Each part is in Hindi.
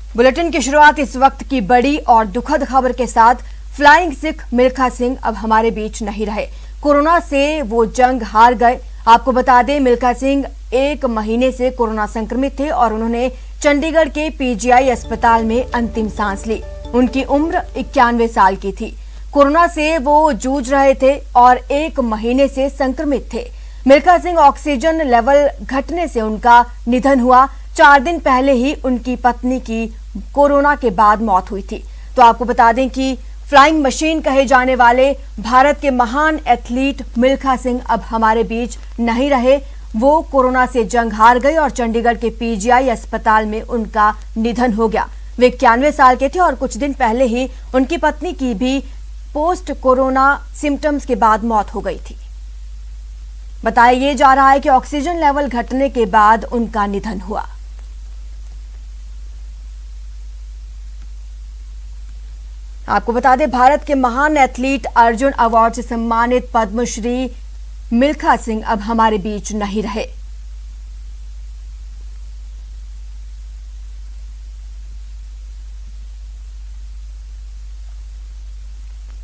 बुलेटिन की शुरुआत इस वक्त की बड़ी और दुखद खबर के साथ। फ्लाइंग सिख मिल्खा सिंह अब हमारे बीच नहीं रहे। कोरोना से वो जंग हार गए। आपको बता दें, मिल्खा सिंह 1 महीने से कोरोना संक्रमित थे और उन्होंने चंडीगढ़ के पीजीआई अस्पताल में अंतिम सांस ली। उनकी उम्र 91 साल की थी। कोरोना से वो जूझ रहे थे और 1 महीने से संक्रमित थे। मिल्खा सिंह ऑक्सीजन लेवल घटने से उनका निधन हुआ। 4 दिन पहले ही उनकी पत्नी की कोरोना के बाद मौत हुई थी। तो आपको बता दें कि फ्लाइंग मशीन कहे जाने वाले भारत के महान एथलीट मिल्खा सिंह अब हमारे बीच नहीं रहे। वो कोरोना से जंग हार गए और चंडीगढ़ के पीजीआई अस्पताल में उनका निधन हो गया। वे 91 साल के थे और कुछ दिन पहले ही उनकी पत्नी की भी पोस्ट कोरोना सिम्टम्स के बाद मौत हो गई थी। बताया जा रहा है कि ऑक्सीजन लेवल घटने के बाद उनका निधन हुआ। आपको बता दें, भारत के महान एथलीट अर्जुन अवार्ड से सम्मानित पद्मश्री मिल्खा सिंह अब हमारे बीच नहीं रहे।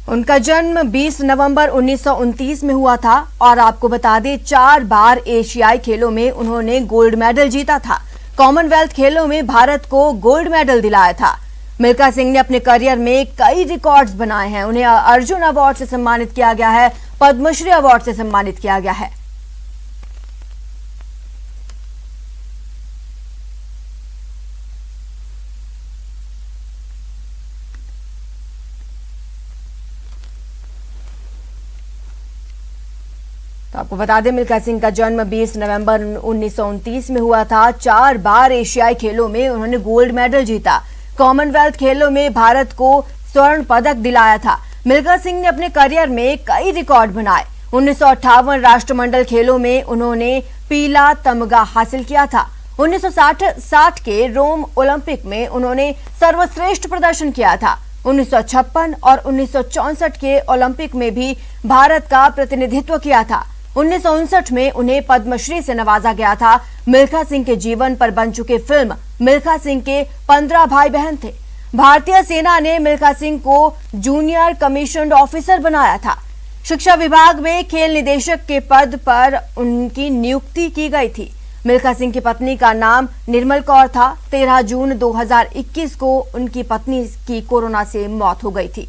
उनका जन्म 20 नवंबर 1929 में हुआ था और आपको बता दें 4 बार एशियाई खेलों में उन्होंने गोल्ड मेडल जीता था। कॉमनवेल्थ खेलों में भारत को गोल्ड मेडल दिलाया था। मिल्खा सिंह ने अपने करियर में कई रिकॉर्ड्स बनाए हैं। उन्हें अर्जुन अवार्ड से सम्मानित किया गया है, पद्मश्री अवार्ड से सम्मानित किया गया है। तो आपको बता दें, मिल्खा सिंह का जन्म 20 नवंबर 1929 में हुआ था। 4 बार एशियाई खेलों में उन्होंने गोल्ड मेडल जीता। कॉमनवेल्थ खेलों में भारत को स्वर्ण पदक दिलाया था। मिल्खा सिंह ने अपने करियर में कई रिकॉर्ड बनाए। 1958 राष्ट्रमंडल खेलों में उन्होंने पीला तमगा हासिल किया था। 1960 के रोम ओलंपिक में उन्होंने सर्वश्रेष्ठ प्रदर्शन किया था। 1956 और 1964 के ओलंपिक में भी भारत का प्रतिनिधित्व किया था। 1959 में उन्हें पद्मश्री से नवाजा गया था। मिल्खा सिंह के जीवन पर बन चुकी फिल्म मिल्खा सिंह के 15 भाई बहन थे। भारतीय सेना ने मिल्खा सिंह को जूनियर कमीशन्ड ऑफिसर बनाया था। शिक्षा विभाग में खेल निदेशक के पद पर उनकी नियुक्ति की गई थी। मिल्खा सिंह की पत्नी का नाम निर्मल कौर था। 13 जून 2021 को उनकी पत्नी की कोरोना से मौत हो गई थी।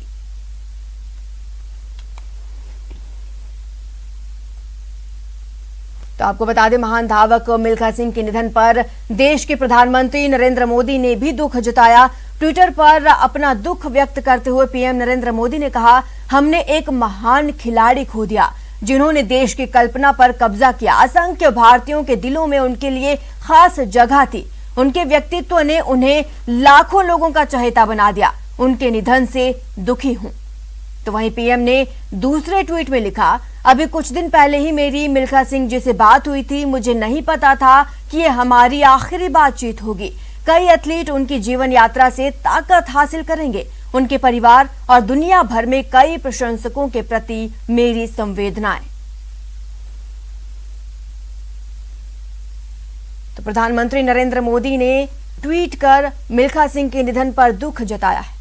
तो आपको बता दें, महान धावक मिल्खा सिंह के निधन पर देश के प्रधानमंत्री नरेंद्र मोदी ने भी दुख जताया। ट्विटर पर अपना दुख व्यक्त करते हुए पीएम नरेंद्र मोदी ने कहा, हमने एक महान खिलाड़ी खो दिया जिन्होंने देश की कल्पना पर कब्जा किया। असंख्य भारतीयों के दिलों में उनके लिए खास जगह थी। उनके व्यक्तित्व ने उन्हें लाखों लोगों का चहेता बना दिया। उनके निधन से दुखी हूं। तो वहीं पीएम ने दूसरे ट्वीट में लिखा, अभी कुछ दिन पहले ही मेरी मिल्खा सिंह जी से बात हुई थी। मुझे नहीं पता था कि ये हमारी आखिरी बातचीत होगी। कई एथलीट उनकी जीवन यात्रा से ताकत हासिल करेंगे। उनके परिवार और दुनिया भर में कई प्रशंसकों के प्रति मेरी संवेदनाएं। तो प्रधानमंत्री नरेंद्र मोदी ने ट्वीट कर मिल्खा सिंह के निधन पर दुख जताया है।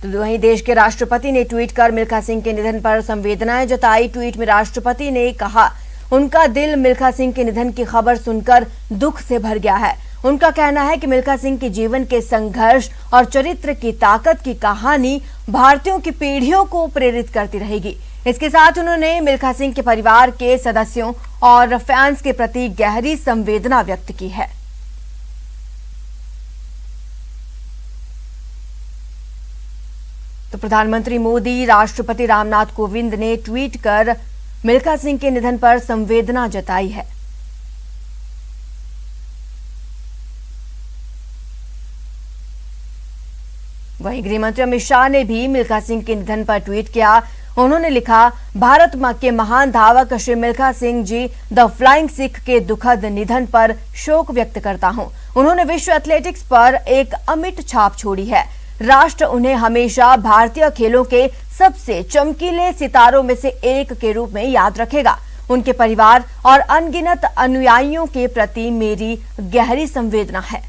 तो वहीं देश के राष्ट्रपति ने ट्वीट कर मिल्खा सिंह के निधन पर संवेदनाएं जताई। ट्वीट में राष्ट्रपति ने कहा, उनका दिल मिल्खा सिंह के निधन की खबर सुनकर दुख से भर गया है। उनका कहना है कि मिल्खा सिंह के जीवन के संघर्ष और चरित्र की ताकत की कहानी भारतीयों की पीढ़ियों को प्रेरित करती रहेगी। इसके साथ उन्होंने मिल्खा सिंह के परिवार के सदस्यों और फैंस के प्रति गहरी संवेदना व्यक्त की है। तो प्रधानमंत्री मोदी, राष्ट्रपति रामनाथ कोविंद ने ट्वीट कर मिल्खा सिंह के निधन पर संवेदना जताई है। वहीं गृहमंत्री अमित शाह ने भी मिल्खा सिंह के निधन पर ट्वीट किया। उन्होंने लिखा, भारत के महान धावक श्री मिल्खा सिंह जी द फ्लाइंग सिख के दुखद निधन पर शोक व्यक्त करता हूं। उन्होंने विश्व एथलेटिक्स पर एक अमिट छाप छोड़ी है। राष्ट्र उन्हें हमेशा भारतीय खेलों के सबसे चमकीले सितारों में से एक के रूप में याद रखेगा। उनके परिवार और अनगिनत अनुयायियों के प्रति मेरी गहरी संवेदना है।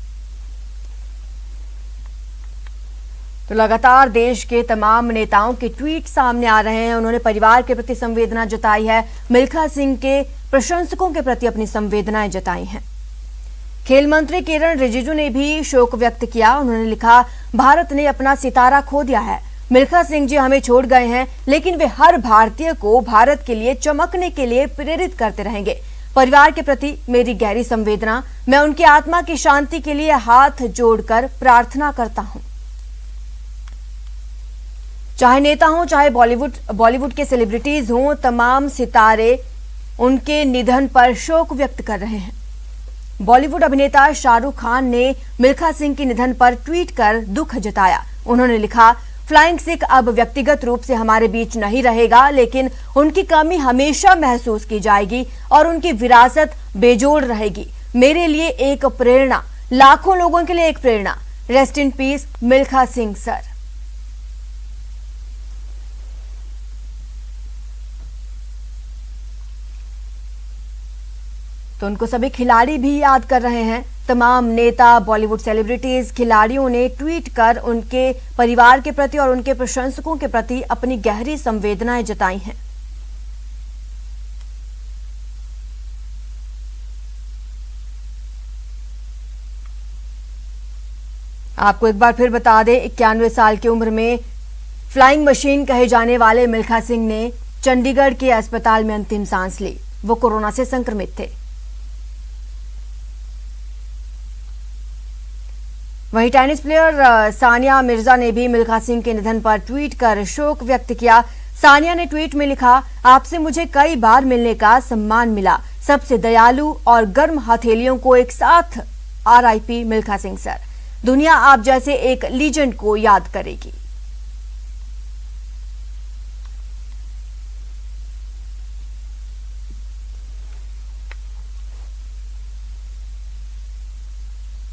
तो लगातार देश के तमाम नेताओं के ट्वीट सामने आ रहे हैं। उन्होंने परिवार के प्रति संवेदना जताई है। मिल्खा सिंह के प्रशंसकों के प्रति अपनी संवेदनाएं जताई हैं। खेल मंत्री किरण रिजिजू ने भी शोक व्यक्त किया। उन्होंने लिखा, भारत ने अपना सितारा खो दिया है। मिल्खा सिंह जी हमें छोड़ गए हैं, लेकिन वे हर भारतीय को भारत के लिए चमकने के लिए प्रेरित करते रहेंगे। परिवार के प्रति मेरी गहरी संवेदना। मैं उनकी आत्मा की शांति के लिए हाथ जोड़कर प्रार्थना करता हूं। चाहे नेता हों, चाहे बॉलीवुड के सेलिब्रिटीज हों, तमाम सितारे उनके निधन पर शोक व्यक्त कर रहे हैं। बॉलीवुड अभिनेता शाहरुख खान ने मिल्खा सिंह के निधन पर ट्वीट कर दुख जताया। उन्होंने लिखा, फ्लाइंग सिख अब व्यक्तिगत रूप से हमारे बीच नहीं रहेगा, लेकिन उनकी कमी हमेशा महसूस की जाएगी और उनकी विरासत बेजोड़ रहेगी। मेरे लिए एक प्रेरणा, लाखों लोगों के लिए एक प्रेरणा। Rest in peace Milkha Singh sir. तो उनको सभी खिलाड़ी भी याद कर रहे हैं। तमाम नेता, बॉलीवुड सेलिब्रिटीज, खिलाड़ियों ने ट्वीट कर उनके परिवार के प्रति और उनके प्रशंसकों के प्रति अपनी गहरी संवेदनाएं जताई हैं। आपको एक बार फिर बता दें, 91 साल की उम्र में फ्लाइंग मशीन कहे जाने वाले मिल्खा सिंह ने चंडीगढ़ के अस्पताल में अंतिम सांस ली। वो कोरोना से संक्रमित थे। वहीं टेनिस प्लेयर सानिया मिर्जा ने भी मिल्खा सिंह के निधन पर ट्वीट कर शोक व्यक्त किया। सानिया ने ट्वीट में लिखा, आपसे मुझे कई बार मिलने का सम्मान मिला। सबसे दयालु और गर्म हथेलियों को एक साथ RIP मिल्खा सिंह सर। दुनिया आप जैसे एक लीजेंड को याद करेगी।